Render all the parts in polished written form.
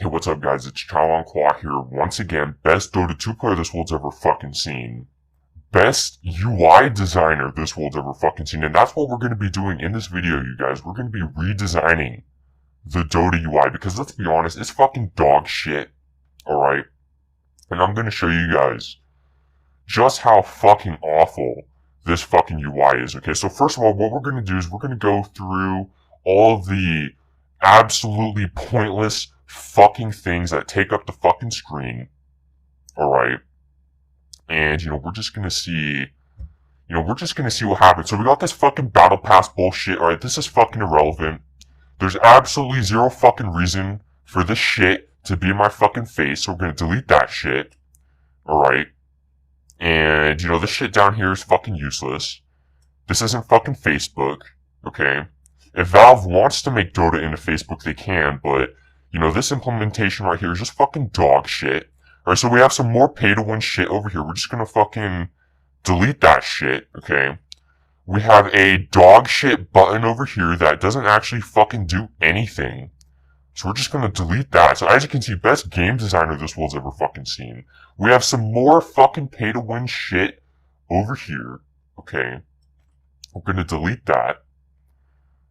Hey, what's up guys, it's Long Qua here, once again, best Dota 2 player this world's ever fucking seen. Best UI designer this world's ever fucking seen, and that's what we're going to be doing in this video, you guys. We're going to be redesigning the Dota UI, because let's be honest, it's fucking dog shit, alright? And I'm going to show you guys just how fucking awful this fucking UI is, okay? So first of all, what we're going to do is we're going to go through all of the absolutely pointless fucking things that take up the fucking screen, alright? And, we're just gonna see, what happens. So we got this fucking battle pass bullshit, alright? This is fucking irrelevant. There's absolutely zero fucking reason for this shit to be in my fucking face, so we're gonna delete that shit, alright? And, this shit down here is fucking useless. This isn't fucking Facebook, okay? If Valve wants to make Dota into Facebook, they can, but this implementation right here is just fucking dog shit. Alright, so we have some more pay-to-win shit over here. We're just gonna fucking delete that shit, okay? We have a dog shit button over here that doesn't actually fucking do anything. So we're just gonna delete that. So as you can see, best game designer this world's ever fucking seen. We have some more fucking pay-to-win shit over here, okay? We're gonna delete that.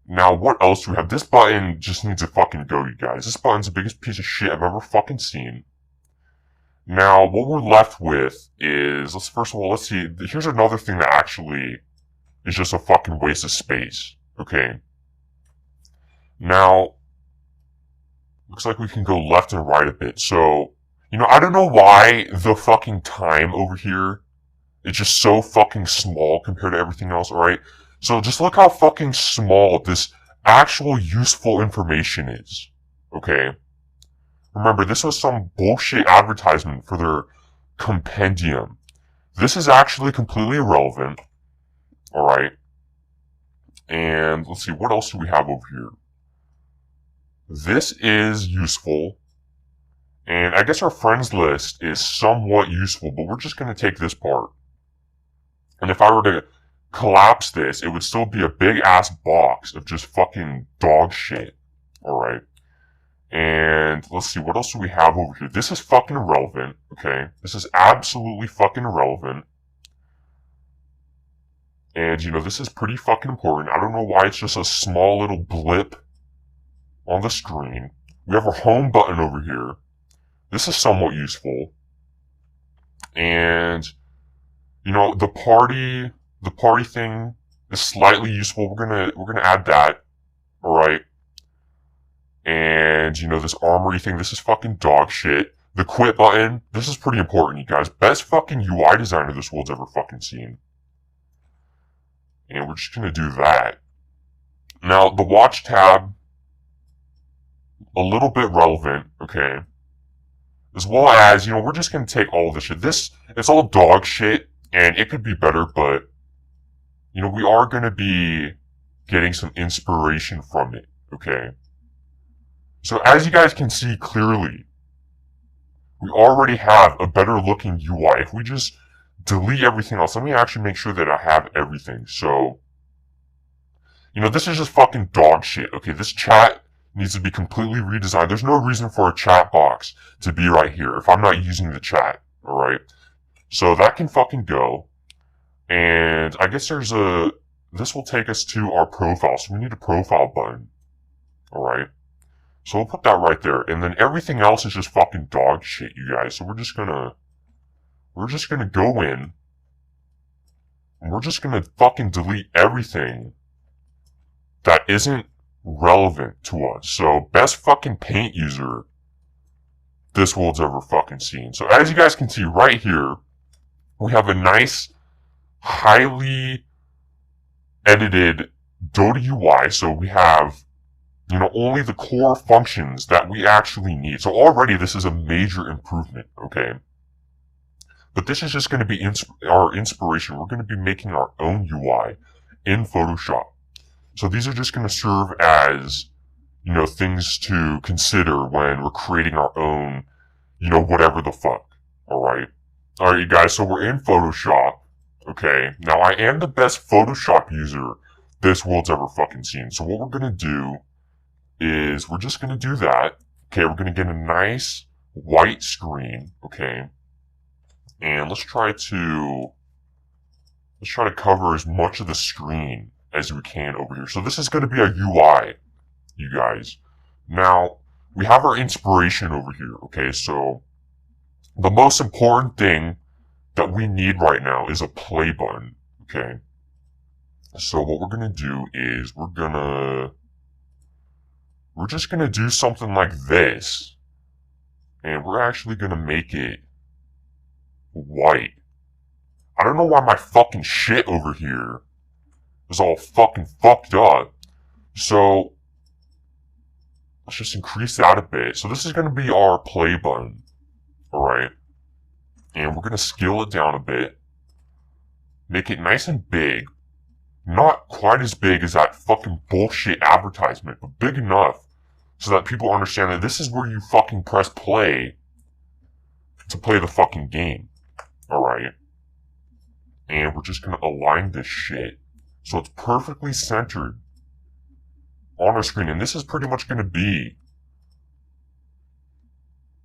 Now, what else do we have? This button just needs to fucking go, you guys. This button's the biggest piece of shit I've ever fucking seen. Now, what we're left with is, let's see, here's another thing that actually is just a fucking waste of space, okay? Now, looks like we can go left and right a bit. So, I don't know why the fucking time over here is just so fucking small compared to everything else, alright? So just look how fucking small this actual useful information is, okay? Remember, this was some bullshit advertisement for their compendium. This is actually completely irrelevant, alright? And let's see, what else do we have over here? This is useful, and I guess our friends list is somewhat useful, but we're just gonna take this part. And if I were to collapse this, it would still be a big ass box of just fucking dog shit. Alright. And let's see, what else do we have over here? This is fucking irrelevant, okay? This is absolutely fucking irrelevant. And, this is pretty fucking important. I don't know why it's just a small little blip on the screen. We have our home button over here. This is somewhat useful. And, the party thing is slightly useful. We're gonna add that. Alright. And, this armory thing, this is fucking dog shit. The quit button, this is pretty important, you guys. Best fucking UI designer this world's ever fucking seen. And we're just gonna do that. Now, the watch tab, a little bit relevant, okay? As well as, we're just gonna take all of this shit. It's all dog shit, and it could be better, but we are going to be getting some inspiration from it, okay? So as you guys can see clearly, we already have a better looking UI. If we just delete everything else, let me actually make sure that I have everything. So, this is just fucking dog shit, okay? This chat needs to be completely redesigned. There's no reason for a chat box to be right here if I'm not using the chat, alright? So that can fucking go. And I guess this will take us to our profile. So we need a profile button. Alright. So we'll put that right there. And then everything else is just fucking dog shit, you guys. So we're just gonna go in. And we're just gonna fucking delete everything that isn't relevant to us. So best fucking paint user this world's ever fucking seen. So as you guys can see right here, we have a nice, highly edited Dota UI, so we have, only the core functions that we actually need. So already this is a major improvement, okay? But this is just going to be our inspiration. We're going to be making our own UI in Photoshop. So these are just going to serve as, things to consider when we're creating our own, whatever the fuck, alright? Alright, you guys, so we're in Photoshop. Okay, now I am the best Photoshop user this world's ever fucking seen. So what we're gonna do is we're just gonna do that. Okay, we're gonna get a nice white screen, okay? And let's try to cover as much of the screen as we can over here. So this is gonna be a UI, you guys. Now, we have our inspiration over here, okay? So, the most important thing that we need right now is a play button, okay? So what we're gonna do is we're just gonna do something like this. And we're actually gonna make it white. I don't know why my fucking shit over here is all fucking fucked up. So, let's just increase that a bit. So this is gonna be our play button. Alright? And we're gonna scale it down a bit. Make it nice and big. Not quite as big as that fucking bullshit advertisement, but big enough so that people understand that this is where you fucking press play to play the fucking game. Alright? And we're just gonna align this shit so it's perfectly centered on our screen. And this is pretty much gonna be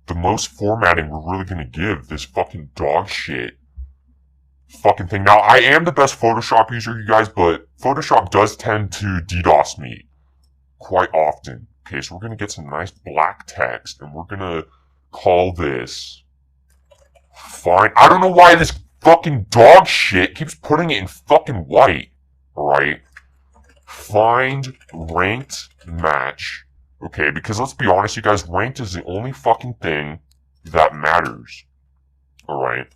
the most formatting we're really gonna give this fucking dog shit fucking thing. Now, I am the best Photoshop user, you guys, but Photoshop does tend to DDoS me quite often. Okay, so we're gonna get some nice black text, and we're gonna call this fine. I don't know why this fucking dog shit keeps putting it in fucking white. Alright? Find ranked match. Okay, because let's be honest, you guys, ranked is the only fucking thing that matters. Alright?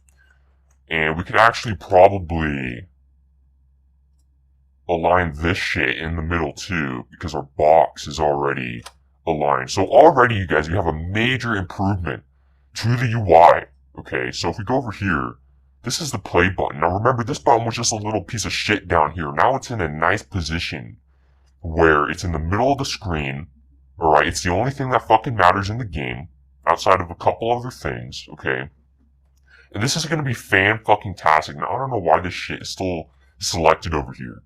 And we could actually probably align this shit in the middle too, because our box is already aligned. So already, you guys, you have a major improvement to the UI. Okay, so if we go over here, this is the play button. Now remember, this button was just a little piece of shit down here. Now it's in a nice position where it's in the middle of the screen. Alright, it's the only thing that fucking matters in the game, outside of a couple other things, okay? And this is gonna be fan-fucking-tastic. Now, I don't know why this shit is still selected over here.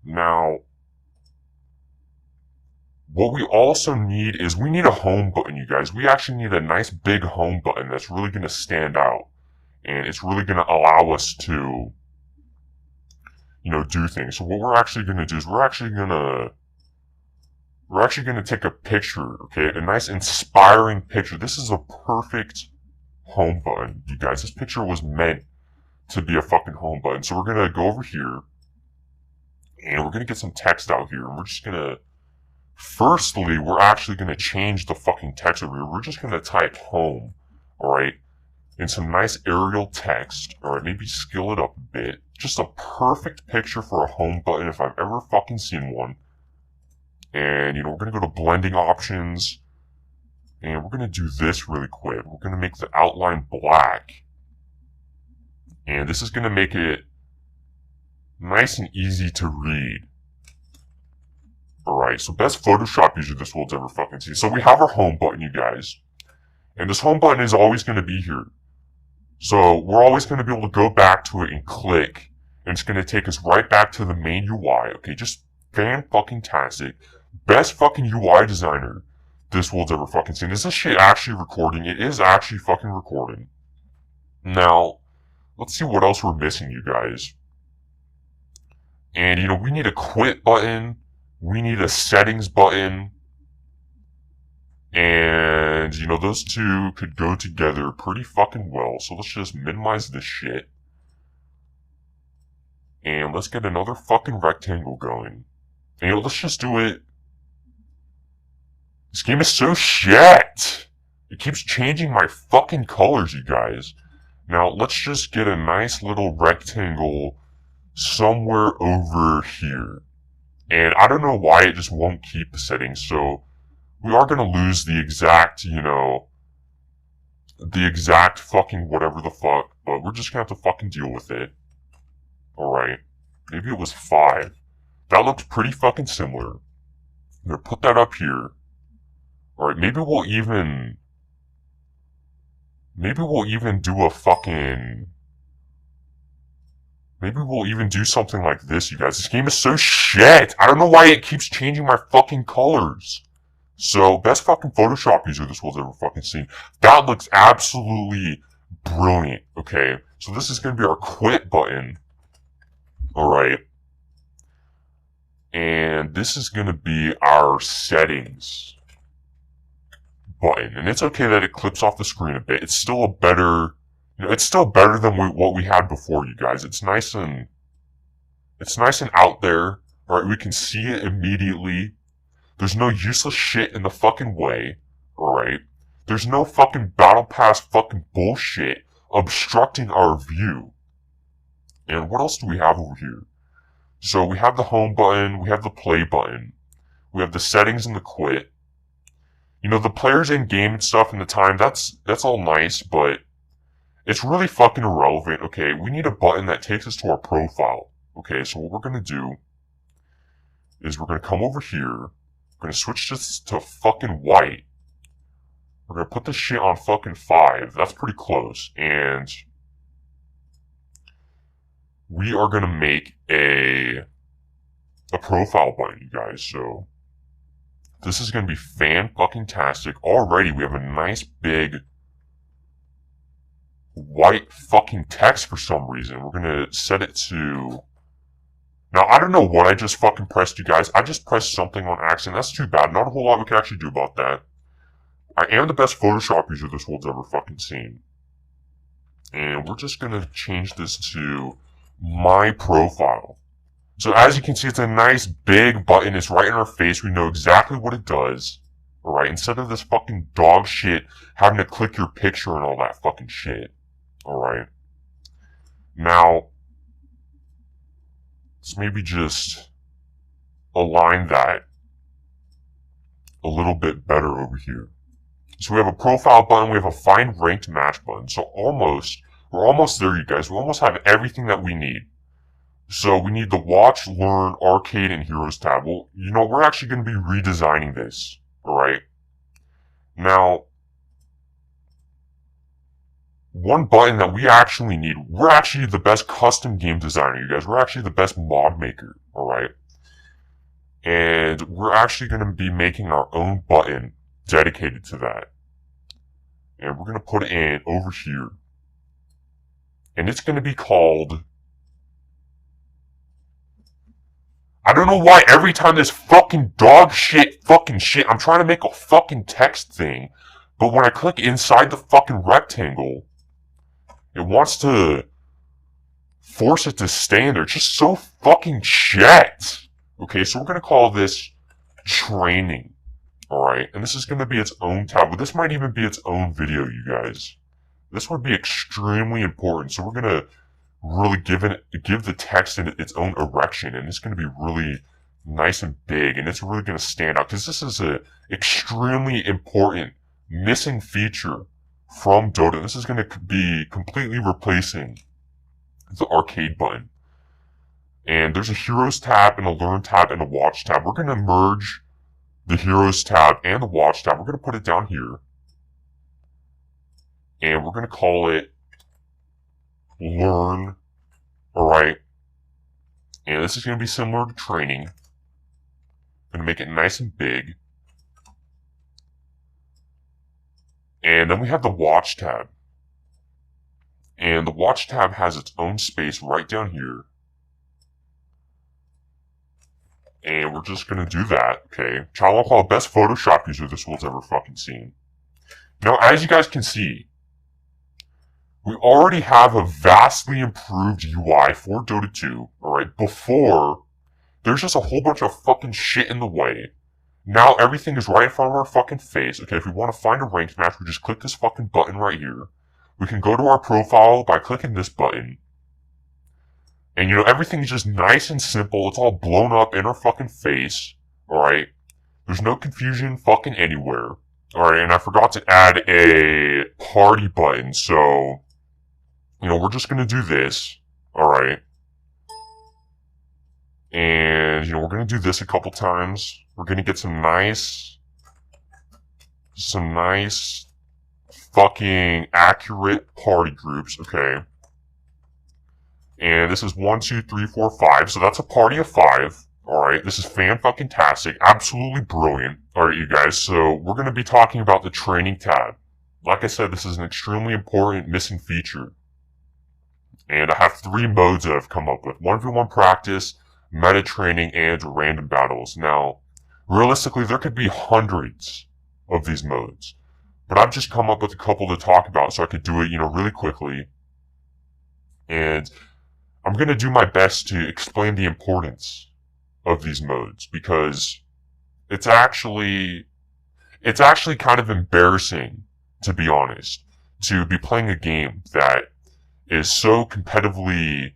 Now, what we also need is, we need a home button, you guys. We actually need a nice big home button that's really gonna stand out. And it's really gonna allow us to, you know, do things. So what we're actually gonna do is we're actually gonna take a picture, okay? A nice inspiring picture. This is a perfect home button, you guys. This picture was meant to be a fucking home button. So we're gonna go over here, and we're gonna get some text out here, and we're just gonna, firstly, we're actually gonna change the fucking text over here. We're just gonna type home, alright? And some nice Arial text, alright? Maybe scale it up a bit. Just a perfect picture for a home button if I've ever fucking seen one. And, you know, we're gonna go to blending options, and we're gonna do this really quick. We're gonna make the outline black. And this is gonna make it nice and easy to read. Alright, so best Photoshop user this world's ever fucking seen. So we have our home button, you guys. And this home button is always gonna be here. So we're always gonna be able to go back to it and click. And it's gonna take us right back to the main UI. Okay, just fan-fucking-tastic. Best fucking UI designer this world's ever fucking seen. Is this shit actually recording? It is actually fucking recording. Now, let's see what else we're missing, you guys. And, you know, we need a quit button. We need a settings button. And, you know, those two could go together pretty fucking well. So let's just minimize this shit. And let's get another fucking rectangle going. And, you know, let's just do it. This game is so shit! It keeps changing my fucking colors, you guys. Now, let's just get a nice little rectangle somewhere over here. And I don't know why it just won't keep the settings, so we are gonna lose the exact, you know, the exact fucking whatever the fuck, but we're just gonna have to fucking deal with it. Alright. Maybe it was 5. That looked pretty fucking similar. I'm gonna put that up here. Alright, maybe we'll even do a fucking, maybe we'll even do something like this, you guys. This game is so shit! I don't know why it keeps changing my fucking colors. So, best fucking Photoshop user this world's ever fucking seen. That looks absolutely brilliant, okay? So this is gonna be our quit button. Alright. And this is gonna be our settings button. And it's okay that it clips off the screen a bit. It's still a better, it's still better than what we had before, you guys. It's nice and out there. Alright, we can see it immediately. There's no useless shit in the fucking way, alright? There's no fucking battle pass fucking bullshit obstructing our view. And what else do we have over here? So we have the home button, we have the play button, we have the settings and the quit. The players in game and stuff and the time, that's all nice, but it's really fucking irrelevant, okay? We need a button that takes us to our profile. Okay, so what we're gonna do is we're gonna come over here. We're gonna switch this to fucking white. We're gonna put this shit on fucking 5. That's pretty close. And we are gonna make a profile button, you guys. So this is gonna be fan-fucking-tastic. Already we have a nice big white fucking text for some reason. We're gonna set it to... Now, I don't know what I just fucking pressed, you guys. I just pressed something on accident. That's too bad. Not a whole lot we can actually do about that. I am the best Photoshop user this world's ever fucking seen. And we're just gonna change this to my profile. So as you can see, it's a nice big button. It's right in our face. We know exactly what it does. Alright, instead of this fucking dog shit having to click your picture and all that fucking shit. Alright. Now, let's maybe just align that a little bit better over here. So we have a profile button, we have a find ranked match button. So we're almost there, you guys. We almost have everything that we need. So we need the watch, learn, arcade, and heroes tab. Well, we're actually going to be redesigning this. Alright? Now, one button that we actually need, we're actually the best custom game designer, you guys. We're actually the best mod maker, alright? And we're actually going to be making our own button dedicated to that. And we're going to put it in over here. And it's going to be called... I don't know why every time this fucking dog shit, I'm trying to make a fucking text thing, but when I click inside the fucking rectangle, it wants to force it to stay in there. It's just so fucking shit. Okay, so we're gonna call this training. Alright, and this is gonna be its own tab, but this might even be its own video, you guys. This would be extremely important, so we're gonna really give the text its own erection, and it's going to be really nice and big, and it's really going to stand out, because this is a extremely important missing feature from Dota. This is going to be completely replacing the arcade button. And there's a heroes tab and a learn tab and a watch tab. We're going to merge the heroes tab and the watch tab. We're going to put it down here, and we're going to call it learn. Alright. And this is going to be similar to training. I'm going to make it nice and big. And then we have the watch tab. And the watch tab has its own space right down here. And we're just going to do that, okay? Long Qua, best Photoshop user this world's ever fucking seen. Now, as you guys can see, we already have a vastly improved UI for Dota 2, alright? Before, there's just a whole bunch of fucking shit in the way. Now everything is right in front of our fucking face. Okay, if we want to find a ranked match, we just click this fucking button right here. We can go to our profile by clicking this button. And everything's just nice and simple. It's all blown up in our fucking face, alright? There's no confusion fucking anywhere. Alright, and I forgot to add a party button, so... we're just gonna do this, alright? And, we're gonna do this a couple times. We're gonna get some nice fucking accurate party groups, okay? And this is 1, 2, 3, 4, 5, so that's a party of 5. Alright, this is fan-fucking-tastic, absolutely brilliant. Alright, you guys, so we're going to be talking about the training tab. Like I said, this is an extremely important missing feature. And I have 3 modes that I've come up with. 1v1 practice, meta training, and random battles. Now, realistically, there could be hundreds of these modes. But I've just come up with a couple to talk about so I could do it, really quickly. And I'm going to do my best to explain the importance of these modes, because it's actually kind of embarrassing, to be honest, to be playing a game that is so competitively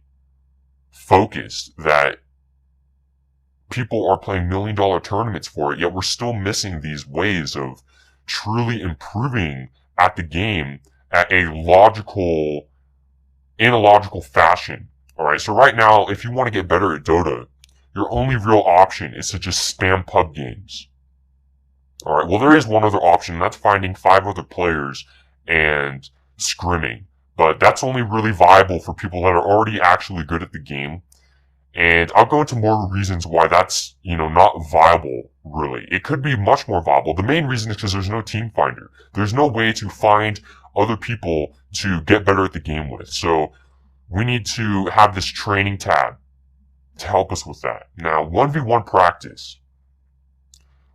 focused that people are playing $1 million tournaments for it, yet we're still missing these ways of truly improving at the game at in a logical fashion. Alright, so right now, if you want to get better at Dota, your only real option is to just spam pub games. Alright, well there is one other option, and that's finding 5 other players and scrimming. But that's only really viable for people that are already actually good at the game. And I'll go into more reasons why that's, not viable, really. It could be much more viable. The main reason is because there's no team finder. There's no way to find other people to get better at the game with. So we need to have this training tab to help us with that. Now, 1v1 practice.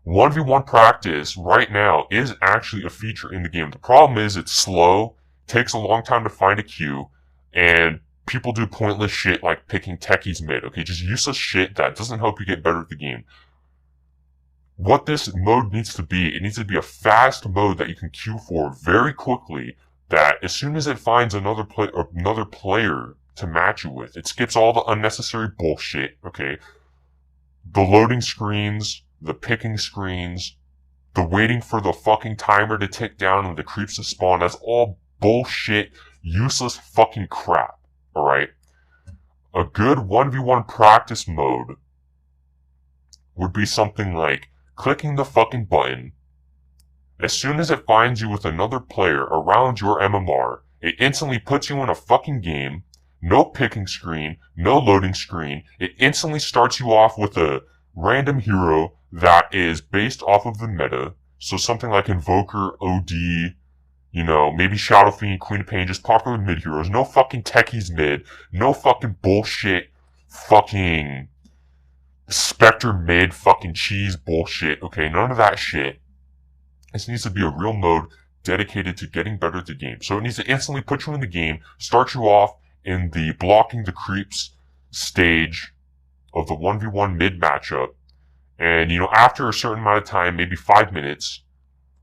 1v1 practice right now is actually a feature in the game. The problem is it's slow, takes a long time to find a queue, and people do pointless shit like picking techies mid. Okay, just useless shit that doesn't help you get better at the game. What this mode needs to be, it needs to be a fast mode that you can queue for very quickly, that as soon as it finds another player to match you with, it skips all the unnecessary bullshit, okay? The loading screens, the picking screens, the waiting for the fucking timer to tick down and the creeps to spawn, that's all bullshit, useless fucking crap, alright? A good 1v1 practice mode would be something like clicking the fucking button. As soon as it finds you with another player around your MMR, it instantly puts you in a fucking game. No picking screen, no loading screen. It instantly starts you off with a random hero that is based off of the meta. So something like Invoker, OD, maybe Shadow Fiend, Queen of Pain, just popular mid heroes. No fucking techies mid. No fucking bullshit fucking Spectre mid fucking cheese bullshit. Okay, none of that shit. This needs to be a real mode dedicated to getting better at the game. So it needs to instantly put you in the game, start you off in the blocking the creeps stage of the 1v1 mid matchup. And, after a certain amount of time, maybe 5 minutes,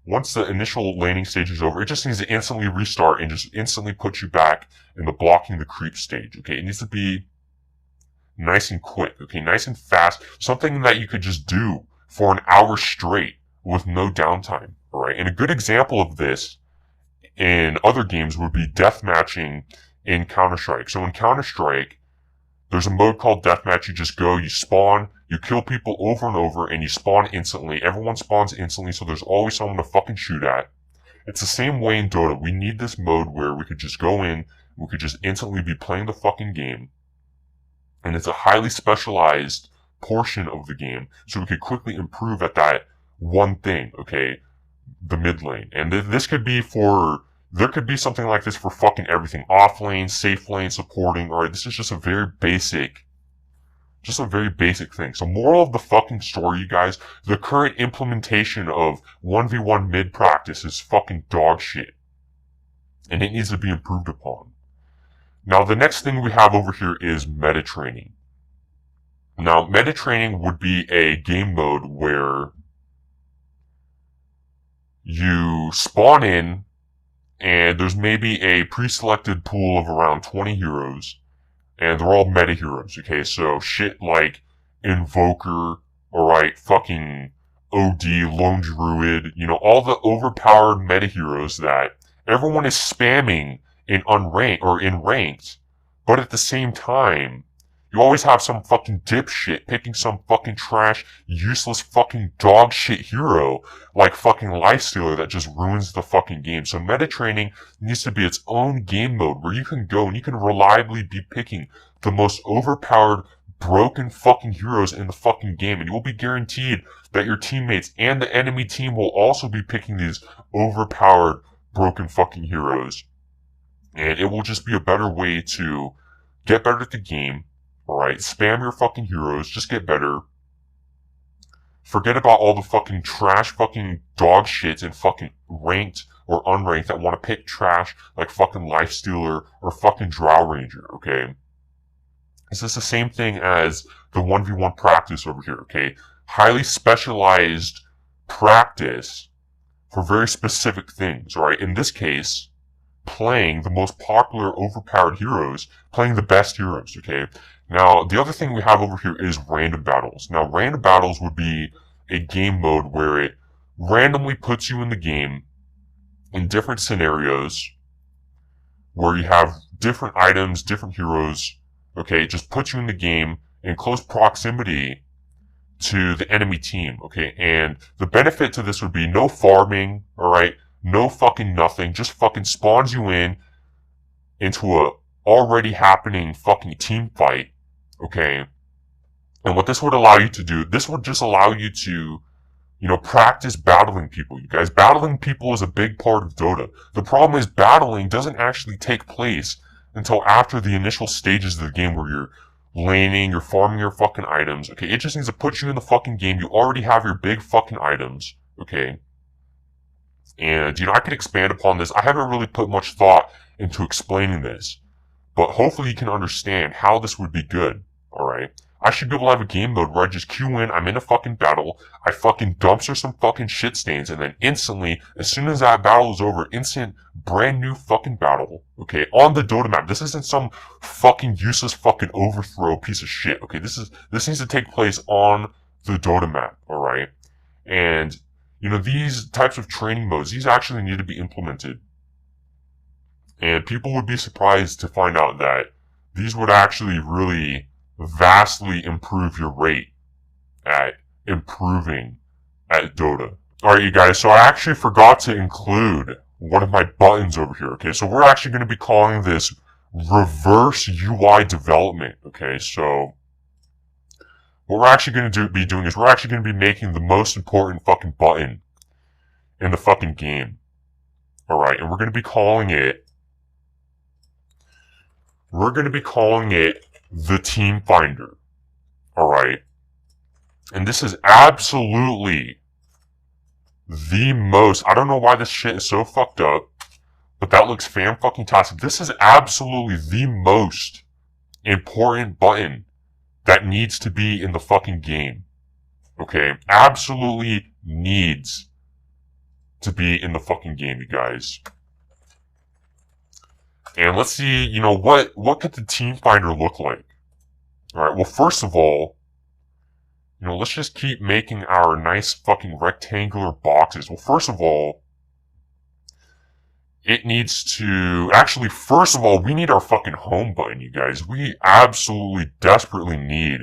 once the initial laning stage is over, it just needs to instantly restart and just instantly put you back in the blocking the creep stage. Okay, it needs to be nice and quick. Okay, nice and fast. Something that you could just do for an hour straight with no downtime. Alright, and a good example of this in other games would be deathmatching in Counter-Strike. So in Counter-Strike, there's a mode called Deathmatch. You just go, you spawn, you kill people over and over, and you spawn instantly. Everyone spawns instantly, so there's always someone to fucking shoot at. It's the same way in Dota. We need this mode where we could just go in, we could just instantly be playing the fucking game. And it's a highly specialized portion of the game, so we could quickly improve at that one thing, okay? The mid lane. And this could be there could be something like this for fucking everything. Off lane, safe lane, supporting. Alright, this is just a very basic thing. So moral of the fucking story, you guys, the current implementation of 1v1 mid practice is fucking dog shit. And it needs to be improved upon. Now, the next thing we have over here is meta training. Now, meta training would be a game mode where you spawn in, and there's maybe a pre-selected pool of around 20 heroes, and they're all meta heroes, okay? So shit like Invoker, alright, fucking OD, Lone Druid, all the overpowered meta heroes that everyone is spamming in unranked, or in ranked, but at the same time, you always have some fucking dipshit picking some fucking trash, useless fucking dog shit hero like fucking Lifestealer that just ruins the fucking game. So meta training needs to be its own game mode where you can go and you can reliably be picking the most overpowered broken fucking heroes in the fucking game, and you will be guaranteed that your teammates and the enemy team will also be picking these overpowered, broken fucking heroes. And it will just be a better way to get better at the game, alright? Spam your fucking heroes, just get better. Forget about all the fucking trash fucking dog shits and fucking ranked or unranked that want to pick trash like fucking Lifestealer or fucking Drow Ranger, okay? This is the same thing as the 1v1 practice over here, okay? Highly specialized practice for very specific things, alright? In this case, playing the most popular overpowered heroes, playing the best heroes, okay? Now, the other thing we have over here is random battles. Now, random battles would be a game mode where it randomly puts you in the game in different scenarios where you have different items, different heroes, okay? It just puts you in the game in close proximity to the enemy team, okay? And the benefit to this would be no farming, alright? No fucking nothing, just fucking spawns you into a already happening fucking team fight, okay? And what this would allow you to do, this would just allow you to, you know, practice battling people, you guys. Battling people is a big part of Dota. The problem is battling doesn't actually take place until after the initial stages of the game where you're laning, you're farming your fucking items, okay? It just needs to put you in the fucking game. You already have your big fucking items, okay? And, you know, I could expand upon this. I haven't really put much thought into explaining this, but hopefully you can understand how this would be good, alright? I should be able to have a game mode where I just queue in, I'm in a fucking battle, I fucking dumpster some fucking shit stains, and then instantly, as soon as that battle is over, instant, brand new fucking battle, okay, on the Dota map. This isn't some fucking useless fucking overthrow piece of shit, okay? This needs to take place on the Dota map, alright? And, you know, these types of training modes, these actually need to be implemented. And people would be surprised to find out that these would actually really vastly improve your rate at improving at Dota. Alright, you guys, so I actually forgot to include one of my buttons over here, okay? So we're actually going to be calling this reverse UI development, okay? So what we're actually going to be doing is we're actually going to be making the most important fucking button in the fucking game. Alright, and we're going to be calling it the Team Finder. Alright? And this is absolutely the most, I don't know why this shit is so fucked up, but that looks fan-fucking-tastic. This is absolutely the most important button that needs to be in the fucking game. Okay? Absolutely needs to be in the fucking game, you guys. And let's see, you know, what could the Team Finder look like? Alright, well, first of all, you know, let's just keep making our nice fucking rectangular boxes. Well, first of all, it needs to, actually, first of all, we need our fucking home button, you guys. We absolutely desperately need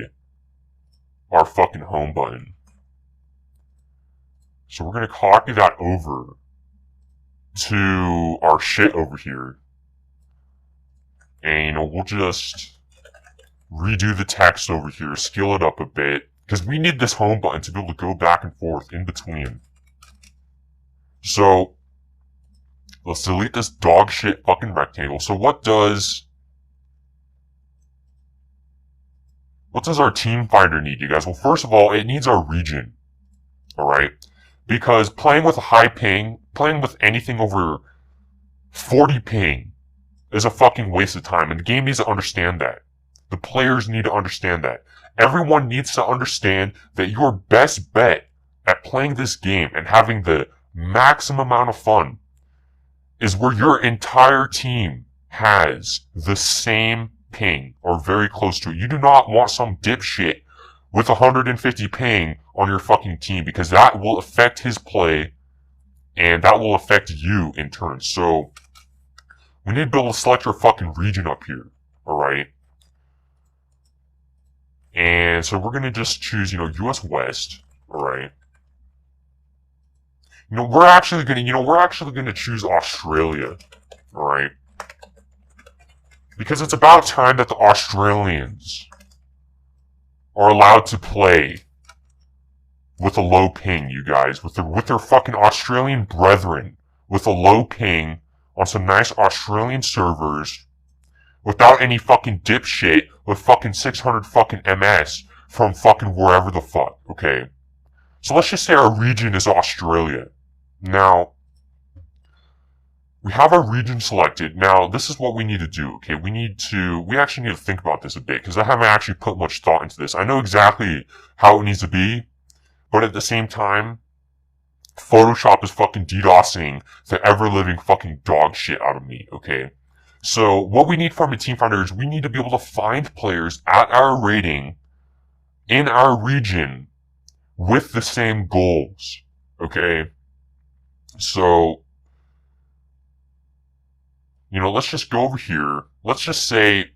our fucking home button. So we're gonna copy that over to our shit over here. And, you know, we'll just redo the text over here, scale it up a bit, because we need this home button to be able to go back and forth in between. So, let's delete this dog shit fucking rectangle. So what does our Team Finder need, you guys? Well, first of all, it needs our region. Alright? Because playing with a high ping, playing with anything over 40 ping, is a fucking waste of time, and the game needs to understand that. The players need to understand that. Everyone needs to understand that your best bet at playing this game and having the maximum amount of fun is where your entire team has the same ping, or very close to it. You do not want some dipshit with 150 ping on your fucking team, because that will affect his play, and that will affect you in turn. So, we need to be able to select our fucking region up here, alright? And so we're gonna just choose, you know, US West, alright? You know, we're actually gonna choose Australia, alright? Because it's about time that the Australians are allowed to play with a low ping, you guys, with their fucking Australian brethren, with a low ping on some nice Australian servers, without any fucking dipshit with fucking 600 fucking MS from fucking wherever the fuck, okay? So let's just say our region is Australia. Now, we have our region selected. Now, this is what we need to do, okay? We actually need to think about this a bit, because I haven't actually put much thought into this. I know exactly how it needs to be, but at the same time, Photoshop is fucking DDoSing the ever-living fucking dog shit out of me, okay? So, what we need from a team finder is we need to be able to find players at our rating in our region with the same goals, okay? So, let's just go over here. Let's just say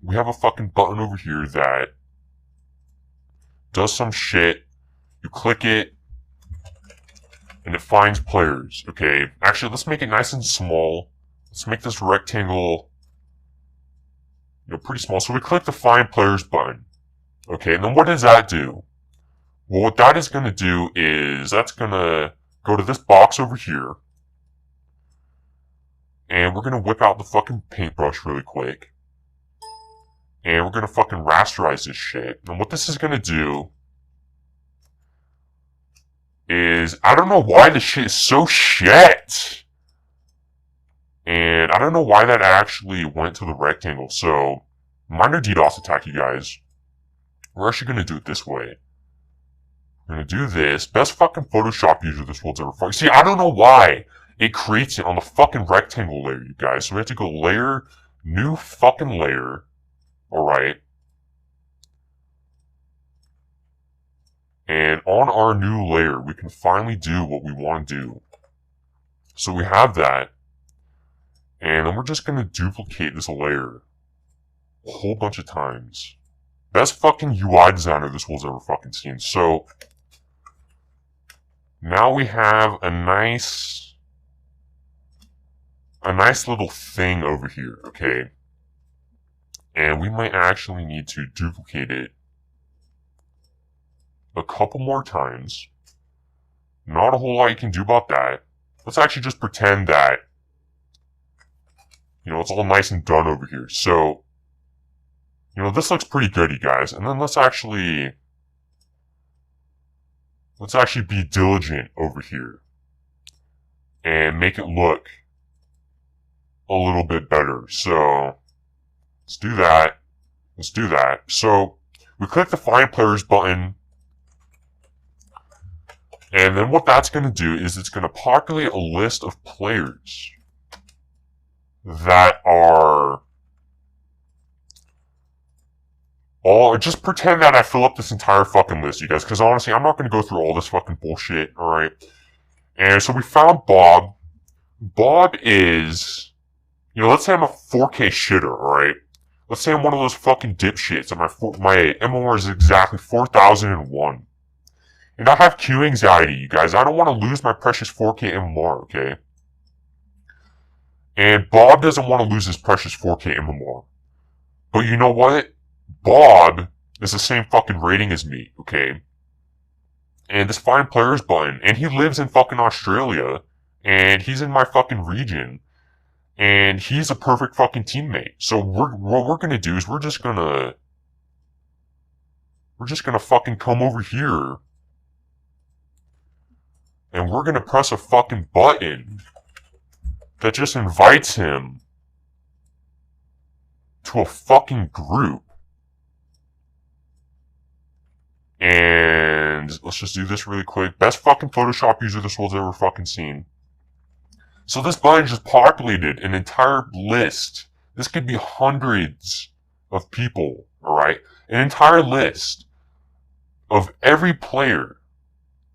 we have a fucking button over here that does some shit. You click it, and it finds players, okay? Actually, let's make it nice and small. Let's make this rectangle, pretty small. So we click the Find Players button. Okay, and then what does that do? Well, what that is going to do is that's going to go to this box over here. And we're going to whip out the fucking paintbrush really quick. And we're going to fucking rasterize this shit. And what this is going to do is, I don't know why this shit is so shit. And I don't know why that actually went to the rectangle. So, minor DDoS attack, you guys. We're actually going to do it this way. We're going to do this. Best fucking Photoshop user this world's ever fucking. See, I don't know why it creates it on the fucking rectangle layer, you guys. So we have to go layer, new fucking layer. Alright. And on our new layer, we can finally do what we want to do. So we have that. And then we're just going to duplicate this layer a whole bunch of times. Best fucking UI designer this world's ever fucking seen. So, now we have a nice little thing over here, okay? And we might actually need to duplicate it a couple more times. Not a whole lot you can do about that. Let's actually just pretend that it's all nice and done over here. So, this looks pretty good, you guys. And then let's actually be diligent over here. And make it look a little bit better. So, let's do that. Let's do that. So, we click the Find Players button. And then what that's going to do is it's going to populate a list of players that are all, just pretend that I fill up this entire fucking list, you guys, because honestly, I'm not going to go through all this fucking bullshit, alright? And so we found Bob. Bob is, let's say I'm a 4K shitter, alright? Let's say I'm one of those fucking dipshits, and my MMR is exactly 4001. And I have queue anxiety, you guys. I don't want to lose my precious 4K MMR, okay? And Bob doesn't want to lose his precious 4K MMR. But you know what? Bob is the same fucking rating as me, okay? And this Find Players button, and he lives in fucking Australia, and he's in my fucking region, and he's a perfect fucking teammate. So what we're gonna do is we're just gonna fucking come over here, and we're gonna press a fucking button that just invites him to a fucking group. And let's just do this really quick. Best fucking Photoshop user this world's ever fucking seen. So this button just populated an entire list. This could be hundreds of people, alright? An entire list of every player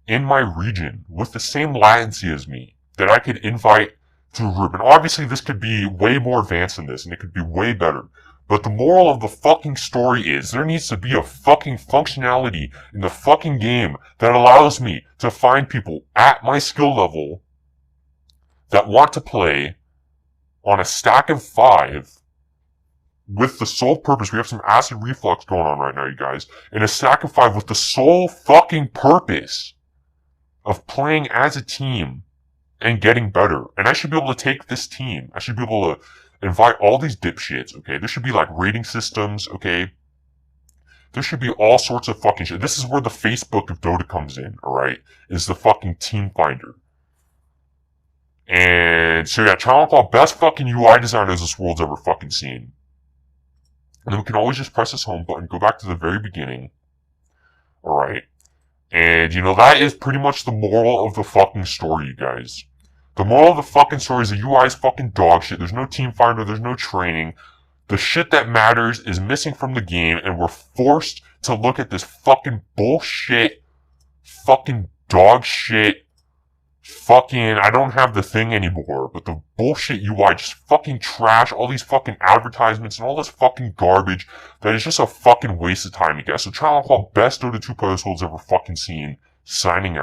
in my region with the same latency as me that I could invite to a group. And obviously this could be way more advanced than this, and it could be way better. But the moral of the fucking story is there needs to be a fucking functionality in the fucking game that allows me to find people at my skill level that want to play on a stack of 5 with the sole purpose, we have some acid reflux going on right now, you guys, in a stack of 5 with the sole fucking purpose of playing as a team and getting better. And I should be able to take this team. I should be able to invite all these dipshits, okay? There should be like rating systems, okay? There should be all sorts of fucking shit. This is where the Facebook of Dota comes in, alright? Is the fucking team finder. And so yeah, Long Qua, best fucking UI designers this world's ever fucking seen. And then we can always just press this home button, go back to the very beginning. Alright? And, you know, that is pretty much the moral of the fucking story, you guys. The moral of the fucking story is the UI is fucking dog shit. There's no team finder, there's no training. The shit that matters is missing from the game, and we're forced to look at this fucking bullshit, fucking dog shit, fucking, I don't have the thing anymore, but the bullshit UI, just fucking trash, all these fucking advertisements and all this fucking garbage that is just a fucking waste of time, you guys. So Long Qua, best Dota 2 player this world's ever fucking seen, signing out.